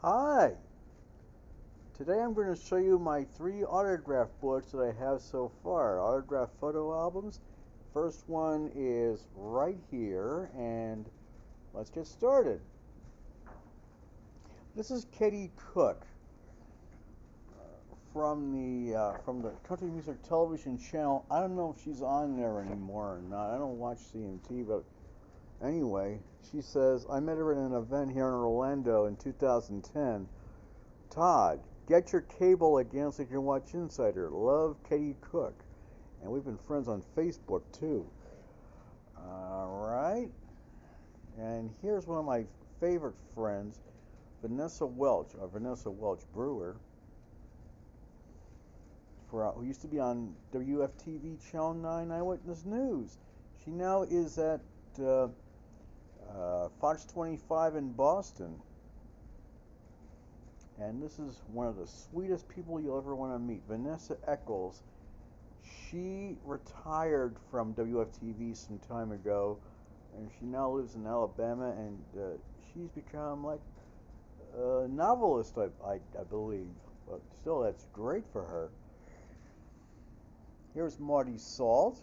Hi! Today I'm going to show you my 3 autograph books that I have so far. Autograph photo albums. First one is right here, and let's get started. This is Katie Cook from the Country Music Television channel. I don't know if she's on there anymore or not. I don't watch CMT, but anyway, she says, I met her at an event here in Orlando in 2010. Todd, get your cable again so you can watch Insider. Love, Katie Cook. And we've been friends on Facebook too. Alright. And here's one of my favorite friends, Vanessa Welch Brewer, who used to be on WFTV Channel 9 Eyewitness News. She now is at Fox 25 in Boston. And this is one of the sweetest people you'll ever want to meet, Vanessa Eccles. She retired from WFTV some time ago, and she now lives in Alabama, and she's become like a novelist, I believe. But still, that's great for her. Here's Marty Salt.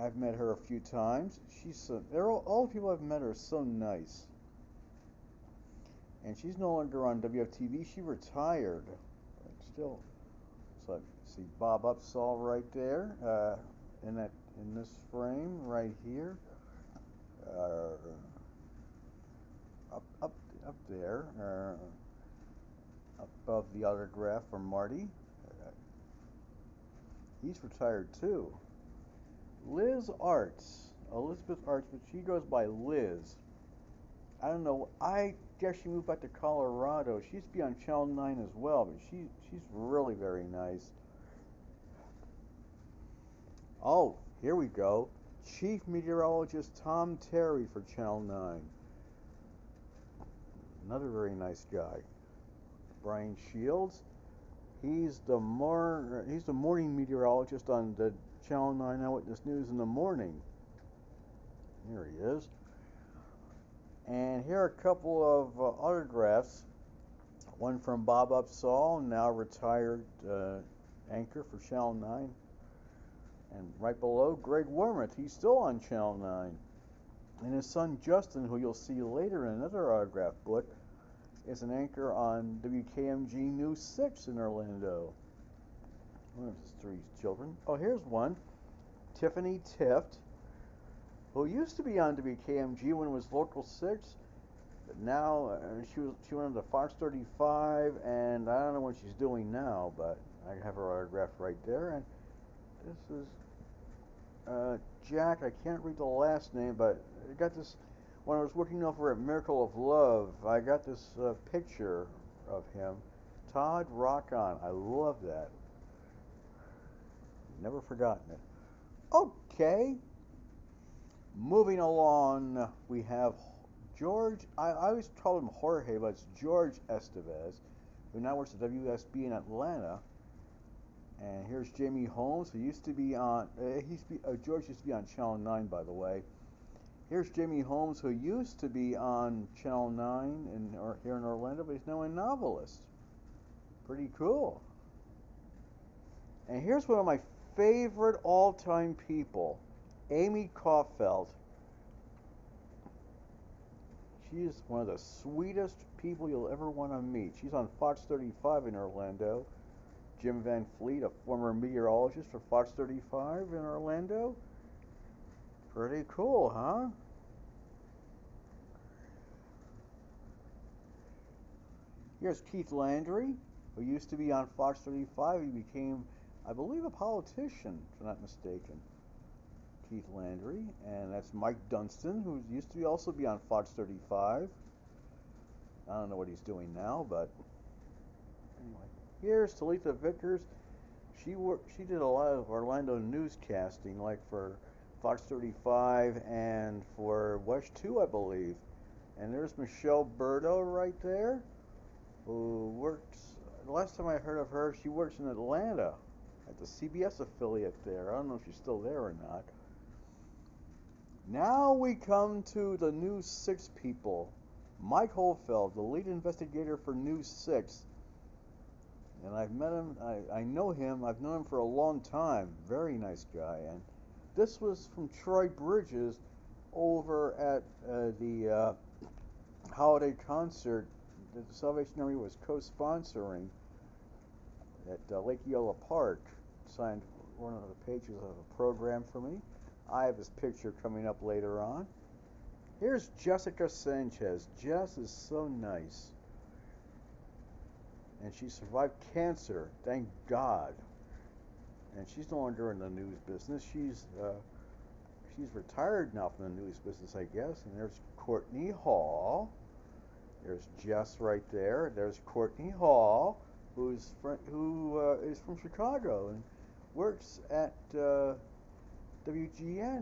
I've met her a few times. All the people I've met are so nice. And she's no longer on WFTV. She retired, but still. So see Bob Upsall right there, in this frame right here, up there, above the autograph from Marty. He's retired too. Elizabeth Arts, but she goes by Liz. I don't know. I guess she moved back to Colorado. She used to be on Channel 9 as well, but she's really very nice. Oh, here we go. Chief Meteorologist Tom Terry for Channel 9. Another very nice guy. Brian Shields. He's the morning meteorologist on the Channel 9 Eyewitness News in the morning. Here he is. And here are a couple of autographs. One from Bob Upsall, now retired anchor for Channel 9. And right below, Greg Wormuth. He's still on Channel 9. And his son Justin, who you'll see later in another autograph book, is an anchor on WKMG News 6 in Orlando. One of his 3 children. Oh, here's one. Tiffany Tift, who used to be on WKMG when it was Local 6, but now she went on to Fox 35, and I don't know what she's doing now, but I have her autograph right there. And this is Jack. I can't read the last name, but I got this when I was working over at Miracle of Love. I got this picture of him, Todd Wacha. I love that. Never forgotten it. Okay. Moving along, we have George. I always call him Jorge, but it's George Estevez, who now works at WSB in Atlanta. And here's Jamie Holmes, who used to be on. George used to be on Channel 9, by the way. Here's Jamie Holmes, who used to be on Channel 9 here in Orlando, but he's now a novelist. Pretty cool. And here's one of my favorite all-time people, Amy Caulfield. She is one of the sweetest people you'll ever want to meet. She's on Fox 35 in Orlando. Jim Van Fleet, a former meteorologist for Fox 35 in Orlando. Pretty cool, huh? Here's Keith Landry, who used to be on Fox 35. He became, I believe, a politician, if I'm not mistaken. Keith Landry. And that's Mike Dunstan, who used to also be on Fox 35. I don't know what he's doing now, but anyway. Here's Talitha Vickers. She did a lot of Orlando newscasting, like for Fox 35 and for WESH 2, I believe. And there's Michelle Berto right there, who works. The last time I heard of her, she works in Atlanta at the CBS affiliate there. I don't know if she's still there or not. Now we come to the new 6 people. Mike Holfeld, the lead investigator for News 6. And I've met him, I know him, I've known him for a long time. Very nice guy. And this was from Troy Bridges over at the holiday concert that the Salvation Army was co-sponsoring at Lake Eola Park. Signed one of the pages of a program for me. I have his picture coming up later on. Here's Jessica Sanchez. Jess is so nice. And she survived cancer, thank God. And she's no longer in the news business. She's retired now from the news business, I guess. And there's Courtney Hall. There's Jess right there. There's Courtney Hall, who is from Chicago and works at WGN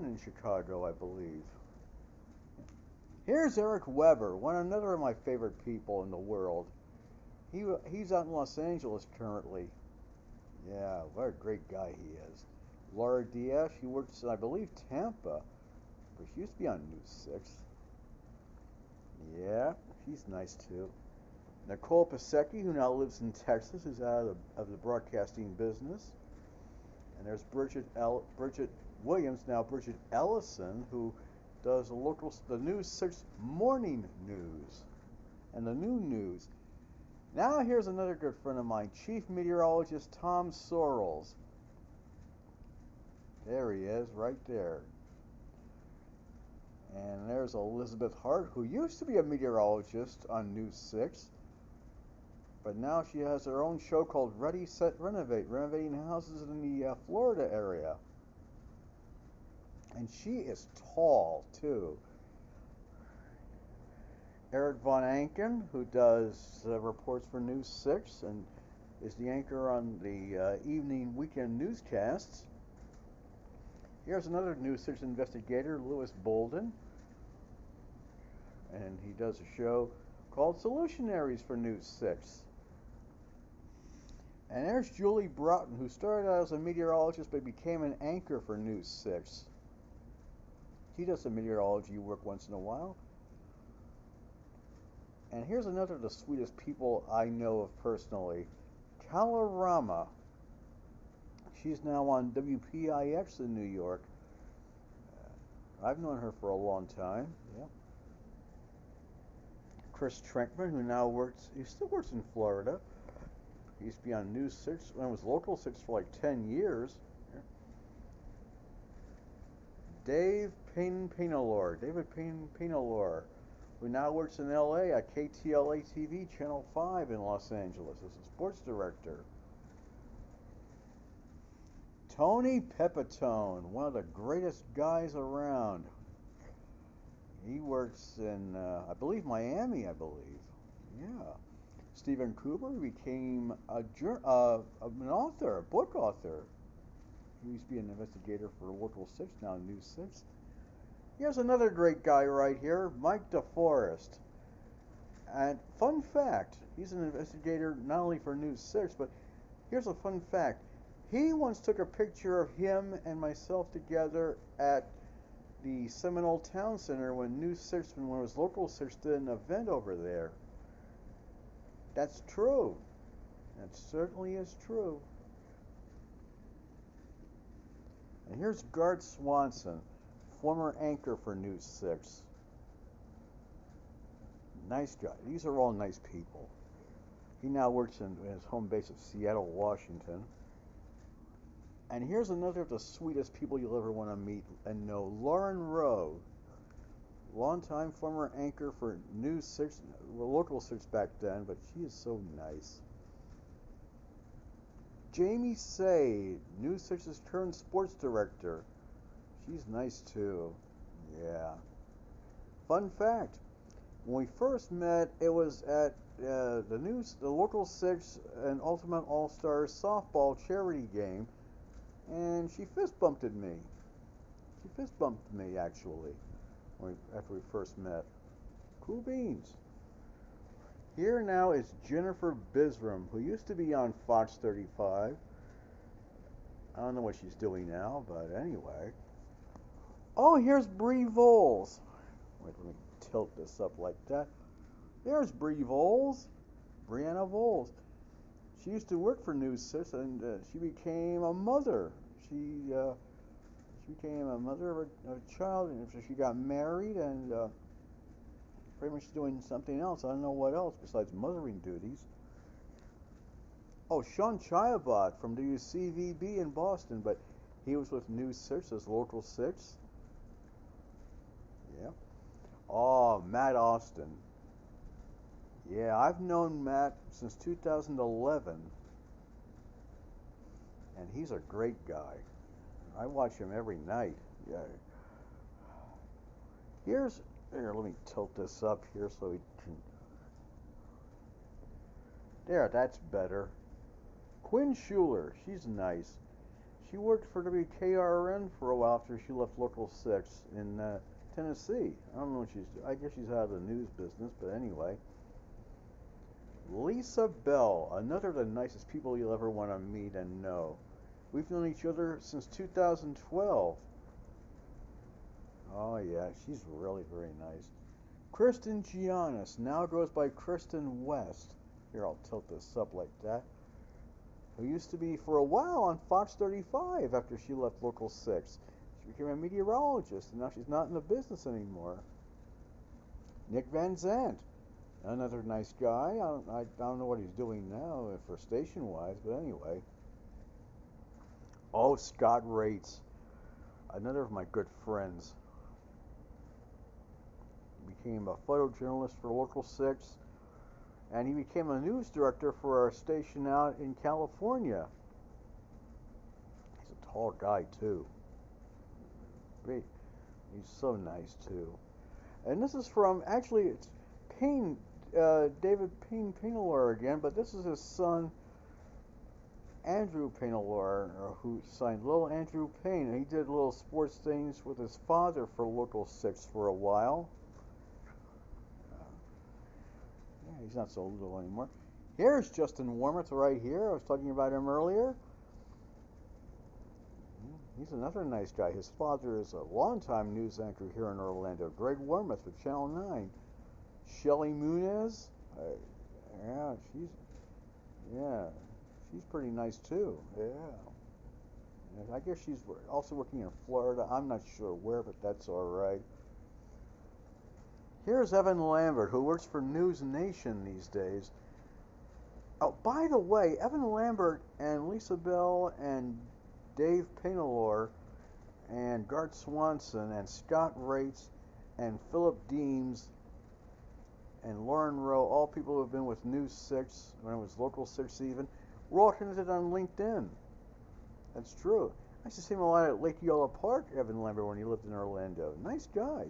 in Chicago, I believe. Here's Eric Weber, another of my favorite people in the world. He's out in Los Angeles currently. Yeah, what a great guy he is. Laura Diaz, she works in, I believe, Tampa, but she used to be on News 6. Yeah, she's nice too. Nicole Pasecki, who now lives in Texas, is out of the broadcasting business. And there's Bridget Williams, now Bridget Ellison, who does the News 6 morning news and the new news. Now here's another good friend of mine, Chief Meteorologist Tom Sorrells. There he is, right there. And there's Elizabeth Hart, who used to be a meteorologist on News 6, but now she has her own show called Ready, Set, Renovate, renovating houses in the Florida area. And she is tall, too. Eric Von Anken, who does reports for News 6 and is the anchor on the evening weekend newscasts. Here's another News 6 investigator, Lewis Bolden. And he does a show called Solutionaries for News 6. And there's Julie Broughton, who started out as a meteorologist but became an anchor for News 6. She does some meteorology work once in a while. And here's another of the sweetest people I know of personally, Kala Rama. She's now on WPIX in New York. I've known her for a long time. Yeah. Chris Trenkman, he still works in Florida. He used to be on News 6 when it was Local 6 for like 10 years. Yeah. David Payne Penalore, who now works in LA at KTLA TV Channel 5 in Los Angeles as a sports director. Tony Pepitone, one of the greatest guys around. He works in, I believe, Miami, I believe. Yeah. Stephen Cooper became an author, a book author. He used to be an investigator for Local 6, now News 6. Here's another great guy right here, Mike DeForest. And fun fact, he's an investigator not only for News 6, but here's a fun fact. He once took a picture of him and myself together at the Seminole Town Center when News 6, when it was Local 6, did an event over there. That's true. That certainly is true. And here's Garth Swanson, former anchor for News 6. Nice guy. These are all nice people. He now works in his home base of Seattle, Washington. And here's another of the sweetest people you'll ever want to meet and know, Lauren Rowe, longtime former anchor for News 6, well, Local 6 back then, but she is so nice. Jamie Say, News 6's current sports director. She's nice too. Yeah. Fun fact, when we first met, it was at the Local 6 and Ultimate All-Stars softball charity game, and she fist bumped me. She fist bumped me, actually, after we first met. Cool beans. Here now is Jennifer Bisram, who used to be on Fox 35. I don't know what she's doing now, but anyway. Oh, here's Bree Voles. Wait, let me tilt this up like that. There's Brianna Voles. She used to work for News 6, and she became a mother. She uh, she became a mother of a child, and so she got married, and pretty much doing something else. I don't know what else besides mothering duties. Oh, Sean Chiabat from WCVB in Boston, but he was with News 6 as Local 6. Yeah. Oh, Matt Austin. Yeah, I've known Matt since 2011, and he's a great guy. I watch him every night. Yeah. Here, let me tilt this up here so we can. There, that's better. Quinn Schuler, she's nice. She worked for WKRN for a while after she left Local 6 in Tennessee. I don't know what she's doing. I guess she's out of the news business, but anyway. Lisa Bell, another of the nicest people you'll ever want to meet and know. We've known each other since 2012. Oh, yeah, she's really very nice. Kristen Giannis now goes by Kristen West. Here, I'll tilt this up like that. Who used to be for a while on Fox 35 after she left Local 6. She became a meteorologist, and now she's not in the business anymore. Nick Van Zandt, another nice guy. I don't know what he's doing now for station-wise, but anyway. Oh, Scott Rates, another of my good friends. Became a photojournalist for Local 6, and he became a news director for our station out in California. He's a tall guy, too. He's so nice, too. And this is from, actually, it's Payne, David Payne Painelor again, but this is his son, Andrew Painelor, who signed Little Andrew Payne. He did little sports things with his father for Local 6 for a while. Yeah, he's not so little anymore. Here's Justin Warmouth right here. I was talking about him earlier. He's another nice guy. His father is a longtime news anchor here in Orlando, Greg Warmouth with Channel 9. Shelly Muniz, yeah, yeah, she's pretty nice too. Yeah, and I guess she's also working in Florida. I'm not sure where, but that's all right. Here's Evan Lambert, who works for News Nation these days. Oh, by the way, Evan Lambert and Lisa Bell and Dave Painelor and Gart Swanson and Scott Rates and Philip Deems and Lauren Rowe, all people who have been with News 6, when it was Local 6 even, were all connected on LinkedIn. That's true. I used to see him a lot at Lake Eola Park, Evan Lambert, when he lived in Orlando. Nice guy.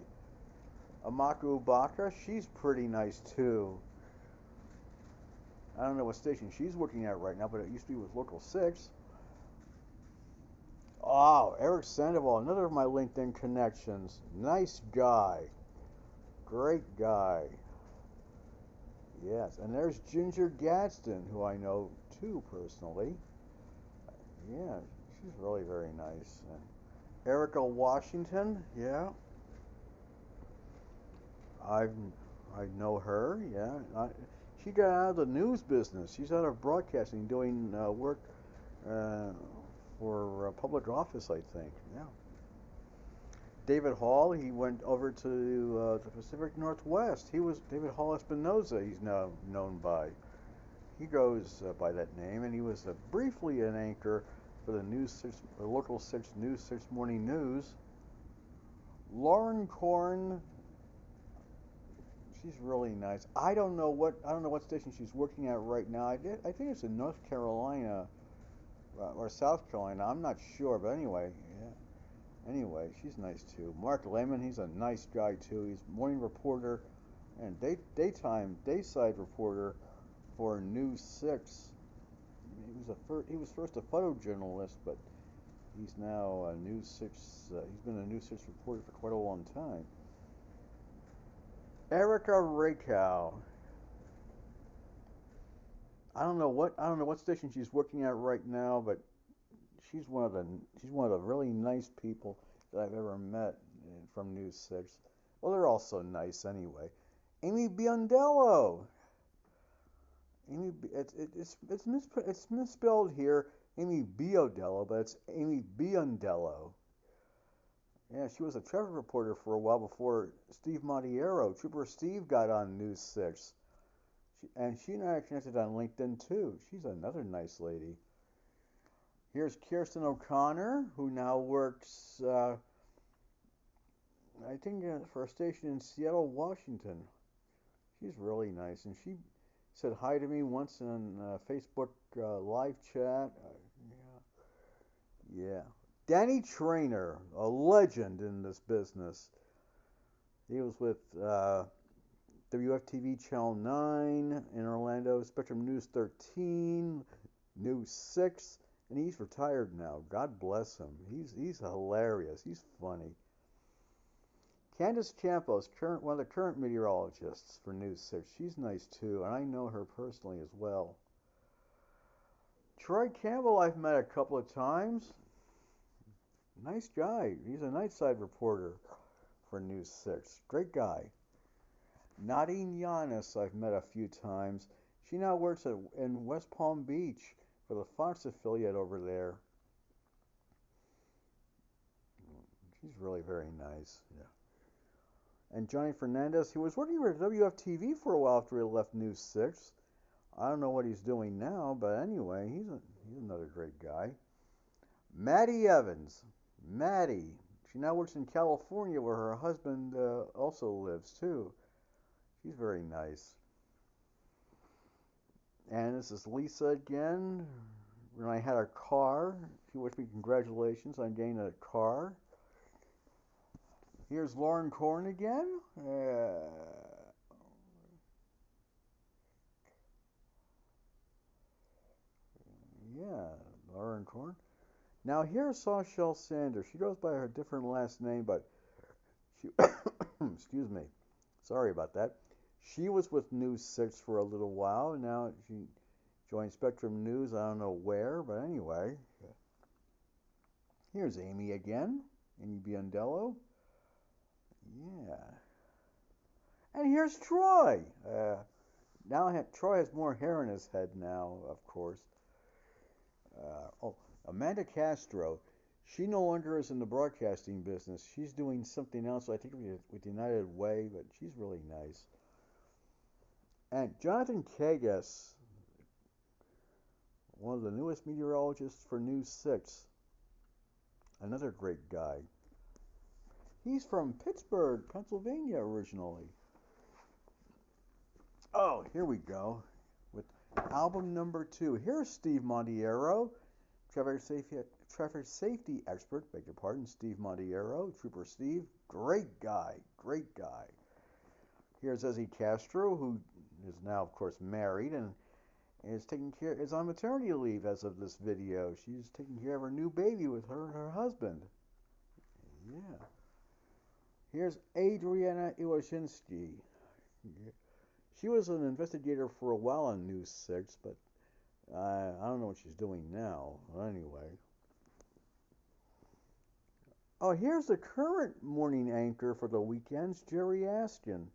Amaka Ubaka, she's pretty nice too. I don't know what station she's working at right now, but it used to be with Local 6. Oh, Eric Sandoval, another of my LinkedIn connections. Nice guy. Great guy. Yes, and there's Ginger Gadsden, who I know too personally. Yeah, she's really very nice. And Erica Washington, yeah. I've I know her, yeah. She got out of the news business. She's out of broadcasting, doing work uh, for public office, I think. Yeah. David Hall, he went over to the Pacific Northwest. He was David Hall Espinoza. He's now known by. He goes by that name, and he was briefly an anchor for the Local 6 News 6 Morning News. Lauren Korn, she's really nice. I don't know what station she's working at right now. I think it's in North Carolina or South Carolina. I'm not sure, but anyway, yeah. Anyway, she's nice too. Mark Lehman, he's a nice guy too. He's morning reporter and dayside reporter for News 6. He was first a photojournalist, but he's now a News 6. He's been a News 6 reporter for quite a long time. Erica Rakow. I don't know what station she's working at right now, but she's one of the really nice people that I've ever met from News 6. Well, they're all so nice anyway. Amy Biondello. It's misspelled here, Amy Biondello, but it's Amy Biondello. Yeah, she was a traffic reporter for a while before Steve Montiero. Trooper Steve got on News 6. She and I are connected on LinkedIn too. She's another nice lady. Here's Kirsten O'Connor, who now works, I think, for a station in Seattle, Washington. She's really nice, and she said hi to me once in a Facebook live chat. Yeah. Danny Trainer, a legend in this business. He was with WFTV Channel 9 in Orlando, Spectrum News 13, News 6, and he's retired now. God bless him. He's hilarious. He's funny. Candace Campos, one of the current meteorologists for News 6. She's nice too, and I know her personally as well. Troy Campbell I've met a couple of times. Nice guy. He's a night side reporter for News 6. Great guy. Nadine Yanis I've met a few times. She now works in West Palm Beach for the Fox affiliate over there. She's really very nice. Yeah. And Johnny Fernandez, he was working for WFTV for a while after he left News 6. I don't know what he's doing now, but anyway, he's another great guy. Maddie Evans. Maddie. She now works in California where her husband also lives too. She's very nice. And this is Lisa again. When I had a car, she wished me congratulations on getting a car. Here's Lauren Korn again. Yeah, Lauren Korn. Now here's Sawshell Sanders. She goes by her different last name, but she, excuse me, sorry about that. She was with News 6 for a little while. Now she joined Spectrum News. I don't know where, but anyway. Here's Amy again. Amy Biondello. Yeah. And here's Troy. Troy has more hair in his head now, of course. Amanda Castro. She no longer is in the broadcasting business. She's doing something else, I think, with United Way, but she's really nice. And Jonathan Kagas, one of the newest meteorologists for News 6. Another great guy. He's from Pittsburgh, Pennsylvania originally. Oh, here we go. With album number 2. Here's Steve Montiero, traffic safety expert, beg your pardon, Steve Montiero, Trooper Steve. Great guy, great guy. Here's Ezzy Castro, who is now, of course, married and is on maternity leave as of this video. She's taking care of her new baby with her and her husband. Yeah. Here's Adriana Iwashinsky. She was an investigator for a while on News 6, but I don't know what she's doing now. Anyway. Oh, here's the current morning anchor for the weekends, Jerry Askin.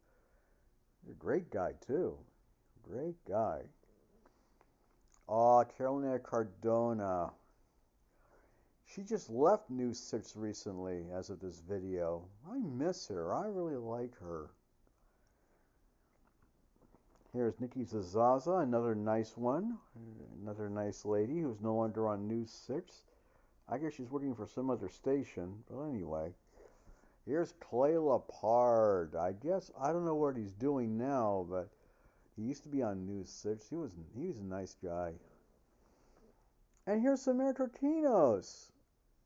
He's a great guy, too. Great guy. Oh, Carolina Cardona. She just left News 6 recently as of this video. I miss her. I really like her. Here's Nikki Zazaza, another nice one. Another nice lady who's no longer on News 6. I guess she's working for some other station. But anyway. Here's Clay Lapard. I don't know what he's doing now, but he used to be on News 6. He was a nice guy. And here's Samir Kokinos,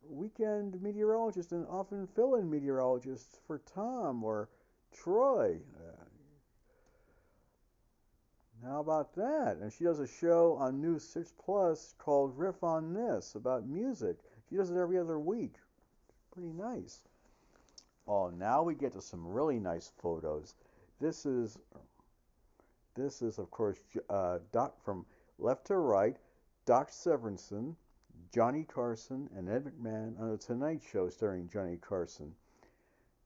weekend meteorologist and often fill-in meteorologist for Tom or Troy. How about that? And she does a show on News 6 Plus called Riff on This about music. She does it every other week. Pretty nice. Oh, now we get to some really nice photos. This is of course, Doc from left to right, Doc Severinsen, Johnny Carson, and Ed McMahon on The Tonight Show starring Johnny Carson.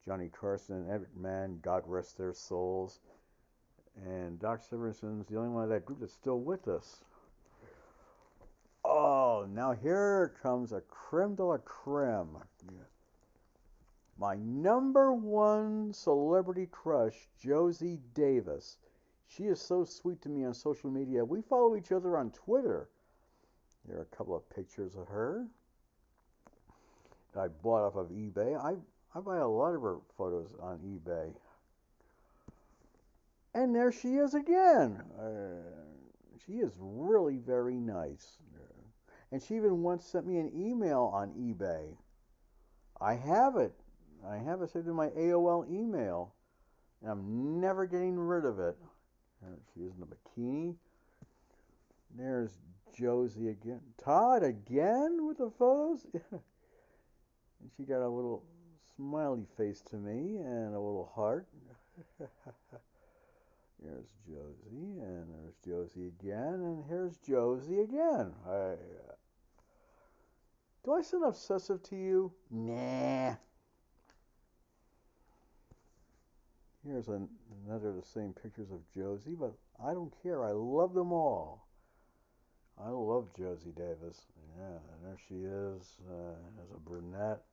Johnny Carson and Ed McMahon, God rest their souls. And Doc Severinsen's the only one of that group that's still with us. Oh, now here comes a creme de la creme. My number one celebrity crush, Josie Davis. She is so sweet to me on social media. We follow each other on Twitter. Here are a couple of pictures of her that I bought off of eBay. I buy a lot of her photos on eBay. And there she is again. She is really very nice. And she even once sent me an email on eBay. I have it. I have it saved in my AOL email. And I'm never getting rid of it. There she is in a bikini. There's Josie again. Todd again with the photos? And she got a little smiley face to me and a little heart. Here's Josie, and there's Josie again, and here's Josie again. Do I sound obsessive to you? Nah. Here's another of the same pictures of Josie, but I don't care. I love them all. I love Josie Davis. Yeah, and there she is as a brunette.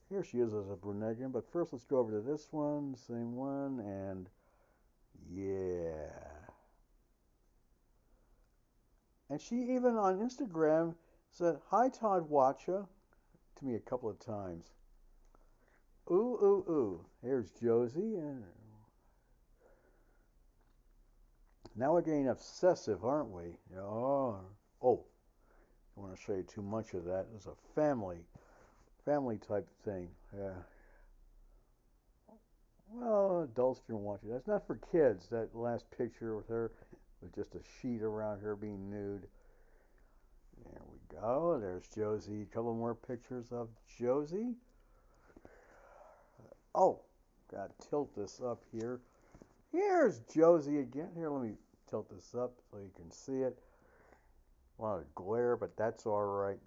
Here she is as a brunette again, but first let's go over to this one, same one, and yeah. And she even on Instagram said, "Hi, Todd Wacha," to me a couple of times. Ooh, ooh, ooh. Here's Josie. And now we're getting obsessive, aren't we? Oh, I don't want to show you too much of that. It's a family type thing. Yeah. Well, adults can watch it. That's not for kids. That last picture with her with just a sheet around her being nude. There we go. There's Josie. A couple more pictures of Josie. Oh, gotta tilt this up here. Here's Josie again. Here, let me tilt this up so you can see it. A lot of glare, but that's all right.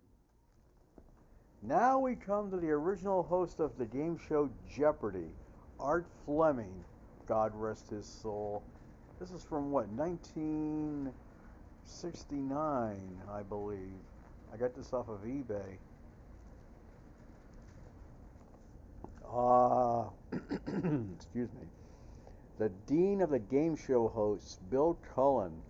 Now we come to the original host of the game show Jeopardy! Art Fleming, God rest his soul. This is from what, 1969, I believe. I got this off of eBay. Excuse me. The dean of the game show hosts, Bill Cullen,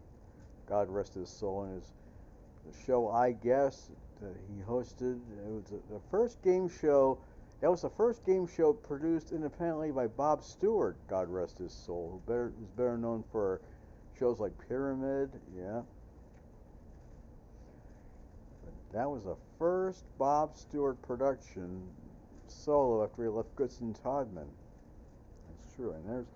God rest his soul, and the show I Guess that he hosted. It was the first game show. That was the first game show produced independently by Bob Stewart, God rest his soul, who's better known for shows like Pyramid. Yeah. But that was the first Bob Stewart production solo after he left Goodson Todman. That's true. And there's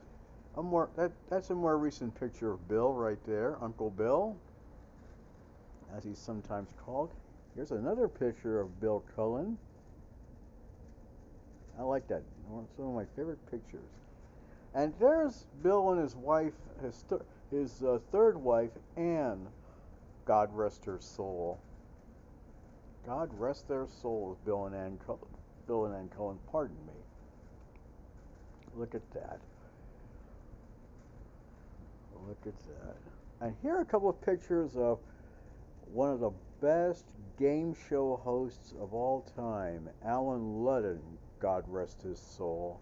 that's a more recent picture of Bill right there, Uncle Bill, as he's sometimes called. Here's another picture of Bill Cullen. I like that. It's one of my favorite pictures. And there's Bill and his wife, his third wife, Anne. God rest her soul. God rest their souls, Bill and Ann Cullen. Pardon me. Look at that. Look at that. And here are a couple of pictures of one of the best game show hosts of all time, Alan Ludden, God rest his soul.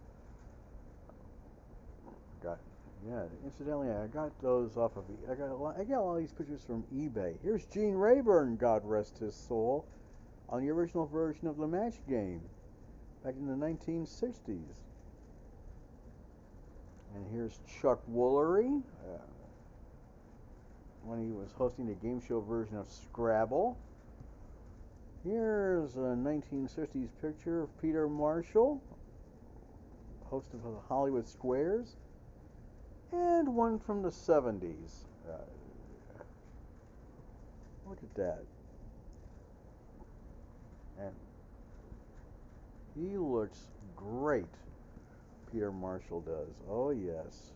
Incidentally, I got those off of. I got a lot of these pictures from eBay. Here's Gene Rayburn, God rest his soul, on the original version of the Match Game, back in the 1960s. And here's Chuck Woolery, when he was hosting the game show version of Scrabble. Here's a 1960s picture of Peter Marshall, host of the Hollywood Squares, and one from the 70s. Look at that. And he looks great, Peter Marshall does. Oh, yes.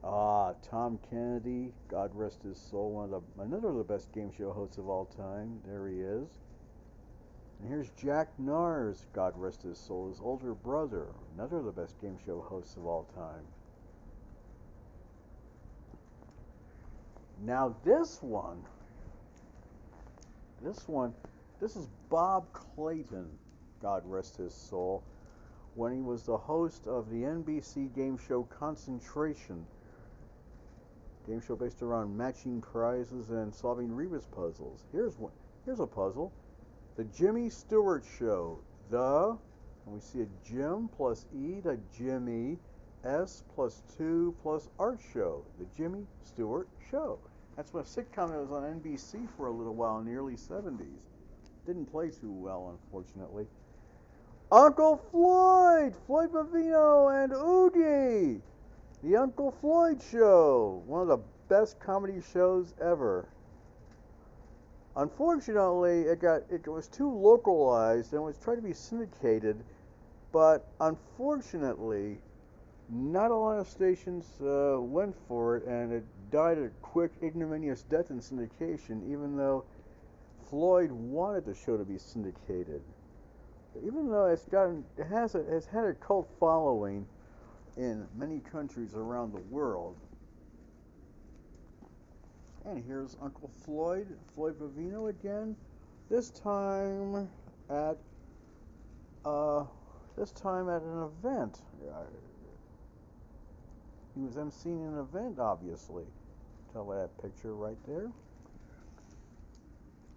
Tom Kennedy, God rest his soul, another of the best game show hosts of all time. There he is. And here's Jack Nars, God rest his soul, his older brother, another of the best game show hosts of all time. Now this is Bob Clayton, God rest his soul, when he was the host of the NBC game show Concentration. Game show based around matching prizes and solving Rebus puzzles. Here's a puzzle. The Jimmy Stewart Show. And we see a Jim plus E to Jimmy, S plus 2 plus Art Show. The Jimmy Stewart Show. That's a sitcom that was on NBC for a little while in the early 70s. Didn't play too well, unfortunately. Uncle Floyd! Floyd Bavino and Oogie! The Uncle Floyd Show, one of the best comedy shows ever. Unfortunately, it was too localized and it was trying to be syndicated, but unfortunately, not a lot of stations went for it, and it died a quick, ignominious death in syndication, even though Floyd wanted the show to be syndicated. Even though it has had a cult following in many countries around the world. And here's Uncle Floyd Bavino again. This time at an event. He was emceeing an event, obviously. Tell by that picture right there.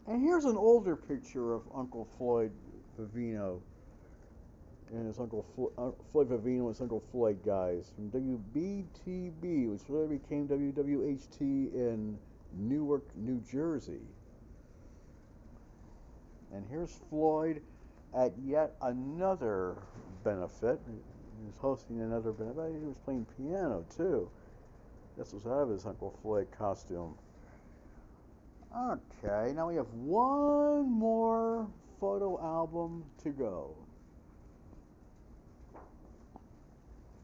And here's an older picture of Uncle Floyd Bavino and his Floyd Bavino and his Uncle Floyd guys from WBTB, which later became WWHT in Newark, New Jersey. And here's Floyd at yet another benefit. He was hosting another benefit. He was playing piano too. This was out of his Uncle Floyd costume. Okay, now we have one more photo album to go.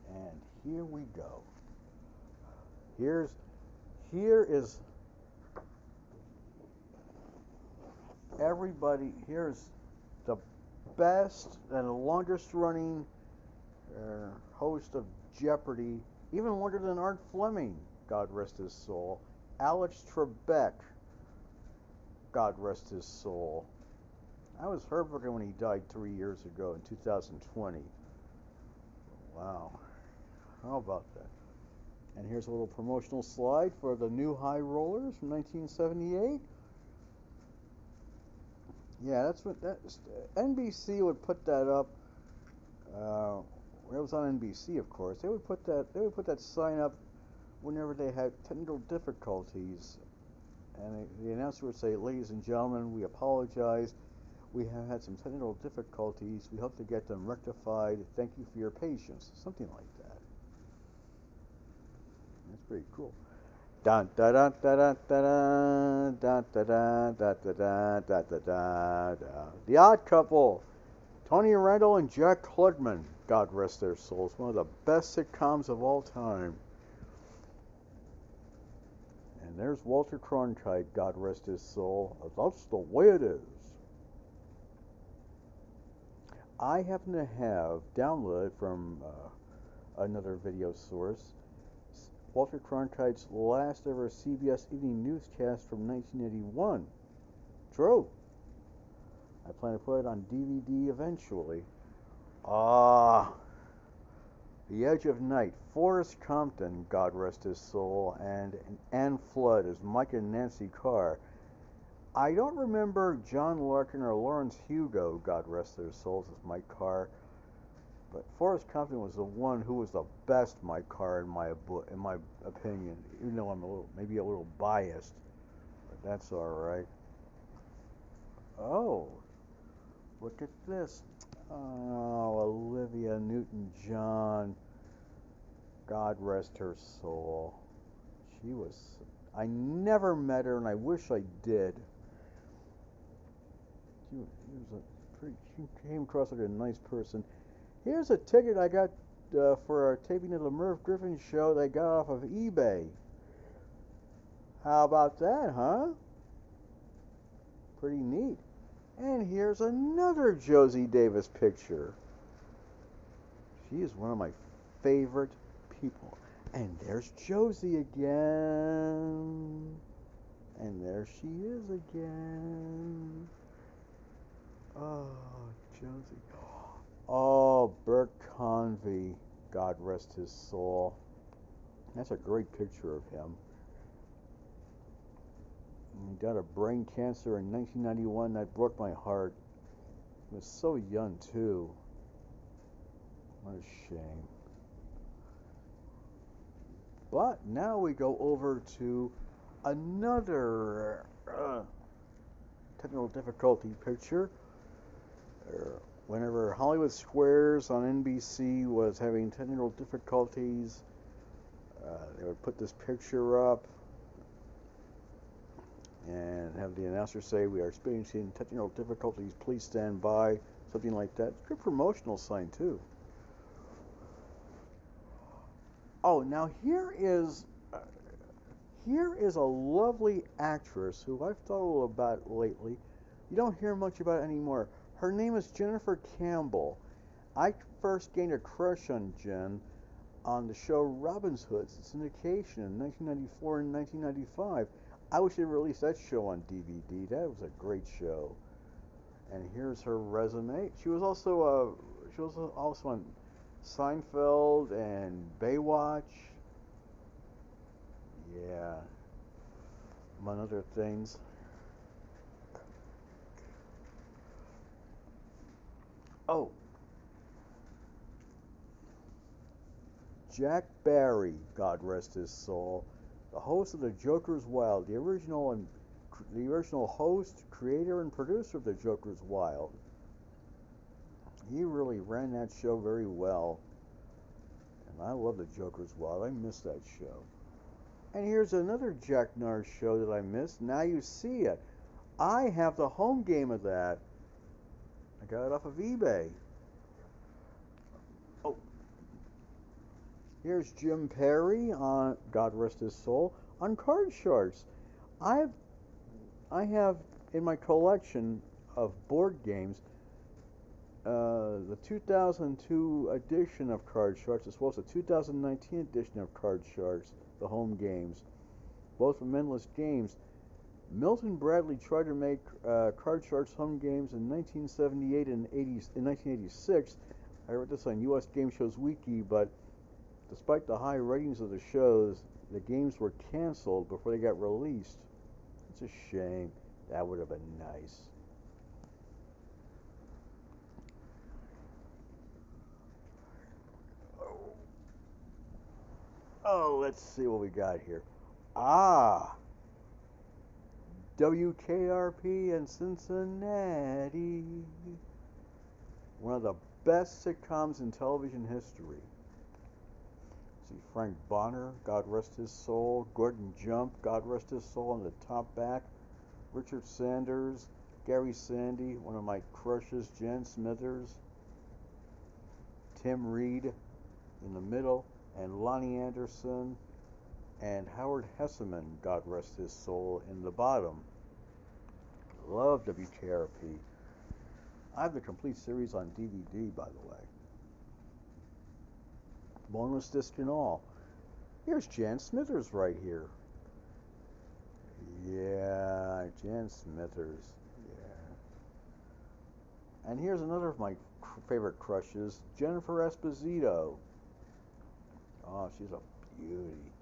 And here we go. Here is everybody. Here's the best and the longest running host of Jeopardy, even longer than Art Fleming, God rest his soul. Alex Trebek, God rest his soul. I was heartbroken when he died 3 years ago in 2020. Wow. How about that? And here's a little promotional slide for the new High Rollers from 1978. Yeah, NBC would put that up. It was on NBC, of course. They would put that sign up whenever they had technical difficulties, and the announcer would say, "Ladies and gentlemen, we apologize. We have had some technical difficulties. We hope to get them rectified. Thank you for your patience." Something like that. That's pretty cool. Dun da da da da da da da da da da da da da da. The Odd Couple. Tony Randall and Jack Klugman. God rest their souls. One of the best sitcoms of all time. And there's Walter Cronkite. God rest his soul. That's the way it is. I happen to have downloaded from another video source Walter Cronkite's last ever CBS evening newscast from 1981. True. I plan to put it on DVD eventually. The Edge of Night. Forrest Compton, God rest his soul, and Ann Flood as Mike and Nancy Carr. I don't remember John Larkin or Lawrence Hugo, God rest their souls, as Mike Carr. But Forrest Compton was the one who was the best Mike Carr in my opinion, even though I'm maybe a little biased, but that's all right. Oh, look at this. Oh, Olivia Newton-John. God rest her soul. I never met her, and I wish I did. She came across like a nice person. Here's a ticket I got for a taping of the Merv Griffin show that I got off of eBay. How about that, huh? Pretty neat. And here's another Josie Davis picture. She is one of my favorite people. And there's Josie again. And there she is again. Oh, Josie. Oh, Bert Convy. God rest his soul. That's a great picture of him. He died of brain cancer in 1991. That broke my heart. He was so young, too. What a shame. But now we go over to another technical difficulty picture. Whenever Hollywood Squares on NBC was having technical difficulties, they would put this picture up and have the announcer say, "We are experiencing technical difficulties, please stand by," something like that. It's a good promotional sign, too. Oh, now here is a lovely actress who I've thought a little about lately. You don't hear much about it anymore. Her name is Jennifer Campbell. I first gained a crush on Jen on the show Robin Hood's syndication in 1994 and 1995. I wish they released that show on DVD. That was a great show. And here's her resume. She was also on Seinfeld and Baywatch. Yeah, among other things. Oh, Jack Barry, God rest his soul, the host of The Joker's Wild, the original host, creator, and producer of The Joker's Wild. He really ran that show very well, and I love The Joker's Wild. I miss that show. And here's another Jack Narr show that I missed. Now You See It. I have the home game of that. I got it off of eBay. Oh, here's Jim Perry on, God rest his soul, on Card Sharks. I have in my collection of board games the 2002 edition of Card Sharks as well as the 2019 edition of Card Sharks, the home games, both from Endless Games. Milton Bradley tried to make Card Sharks home games in 1978 and in 1986. I read this on US Game Shows Wiki, but despite the high ratings of the shows, the games were canceled before they got released. It's a shame. That would have been nice. Oh, let's see what we got here. Ah, WKRP in Cincinnati. One of the best sitcoms in television history. See Frank Bonner, God rest his soul. Gordon Jump, God rest his soul, on the top back. Richard Sanders, Gary Sandy, one of my crushes, Jan Smithers. Tim Reed in the middle, and Lonnie Anderson and Howard Hesseman, God rest his soul, in the bottom. Love WKRP. I have the complete series on DVD, by the way. Bonus disc and all. Here's Jan Smithers right here. Yeah, Jan Smithers. Yeah. And here's another of my favorite crushes, Jennifer Esposito. Oh, she's a beauty.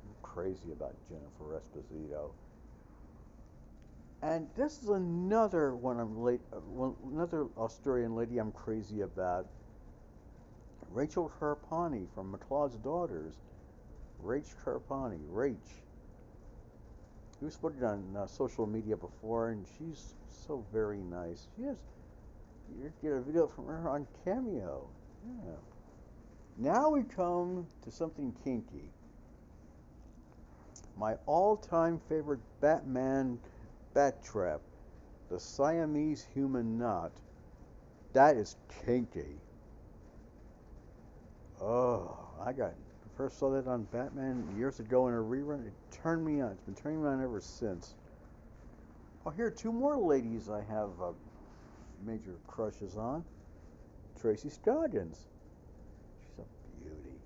I'm crazy about Jennifer Esposito. And this is another another Australian lady I'm crazy about. Rachel Carpani from McCloud's Daughters. Rach Carpani. Rach. We've spoken on social media before, and she's so very nice. You get a video from her on Cameo. Yeah. Now we come to something kinky. My all-time favorite Batman bat trap, the Siamese human knot. That is kinky. Oh, first saw that on Batman years ago in a rerun. It turned me on. It's been turning me on ever since. Oh, here are two more ladies I have major crushes on. Tracy Scoggins. She's a beauty.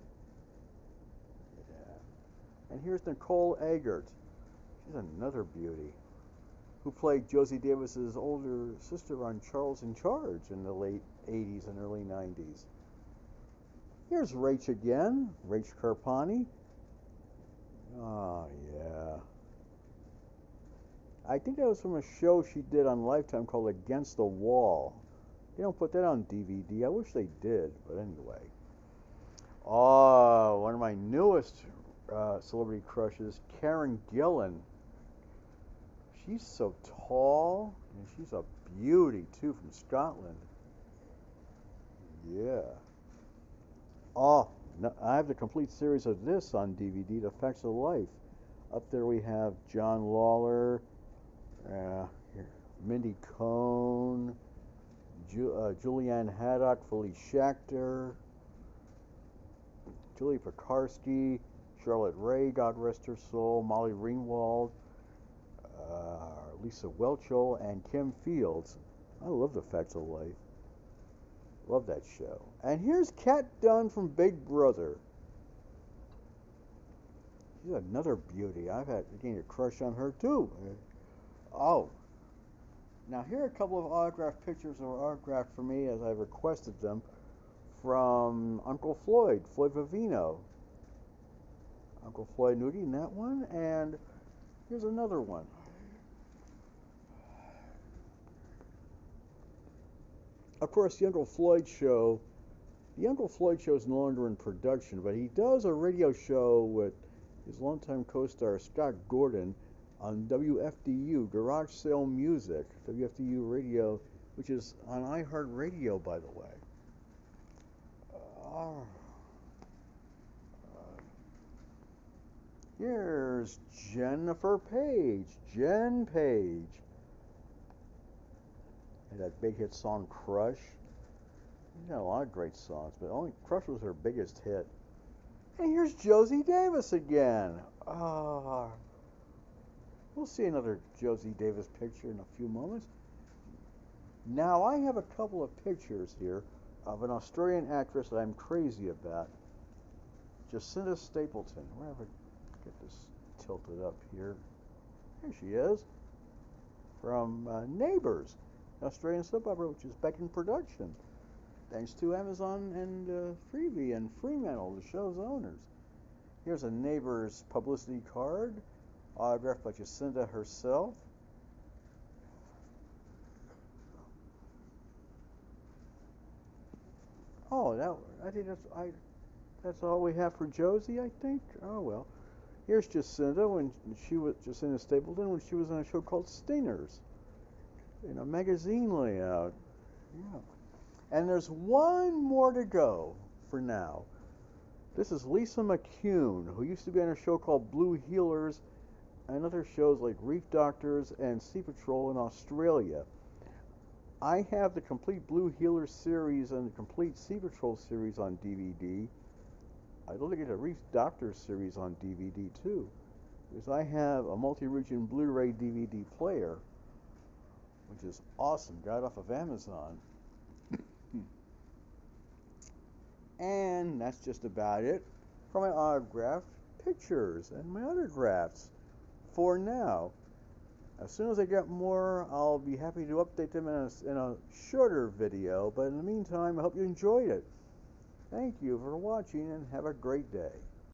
Yeah. And here's Nicole Eggert. She's another beauty. Who played Josie Davis's older sister on Charles in Charge in the late 80s and early 90s. Here's Rach again, Rach Carpani. Oh, yeah. I think that was from a show she did on Lifetime called Against the Wall. They don't put that on DVD. I wish they did, but anyway. Oh, one of my newest celebrity crushes, Karen Gillan. She's so tall, and she's a beauty, too, from Scotland. Yeah. Oh, no, I have the complete series of this on DVD, The Facts of Life. Up there we have John Lawler, Mindy Cohn, Julianne Haddock, Philly Schachter, Julie Pekarsky, Charlotte Ray, God rest her soul, Molly Ringwald, Lisa Whelchel, and Kim Fields. I love The Facts of Life. Love that show. And here's Kat Dunn from Big Brother. She's another beauty. I've gained a crush on her too. Oh. Now here are a couple of autographed pictures that were autographed for me as I requested them from Uncle Floyd, Floyd Vivino. Uncle Floyd Nudie in that one, and here's another one. Of course, the Uncle Floyd Show is no longer in production, but he does a radio show with his longtime co-star Scott Gordon on WFDU, Garage Sale Music, WFDU Radio, which is on iHeartRadio, by the way. Here's Jennifer Page, Jen Page. And that big hit song Crush. She's got a lot of great songs, but only Crush was her biggest hit. And here's Josie Davis again. We'll see another Josie Davis picture in a few moments. Now I have a couple of pictures here of an Australian actress that I'm crazy about. Jacinta Stapleton. Where have I get this tilted up here? Here she is. From Neighbours, an Australian soap opera which is back in production. Thanks to Amazon and Freevee and Fremantle, the show's owners. Here's a Neighbours publicity card, autographed by Jacinta herself. Oh, I think that's all we have for Josie, I think. Oh well. Here's Jacinta Jacinta Stapleton when she was on a show called Stingers, in a magazine layout. Yeah. And there's one more to go for now. This is Lisa McCune, who used to be on a show called Blue Heelers and other shows like Reef Doctors and Sea Patrol in Australia. I have the complete Blue Heelers series and the complete Sea Patrol series on DVD. I'd love to get a Reef Doctors series on DVD too, because I have a multi-region Blu-ray DVD player, which is awesome, got off of Amazon. And that's just about it for my autographed pictures and my autographs for now. As soon as I get more, I'll be happy to update them in a shorter video, but in the meantime, I hope you enjoyed it. Thank you for watching and have a great day.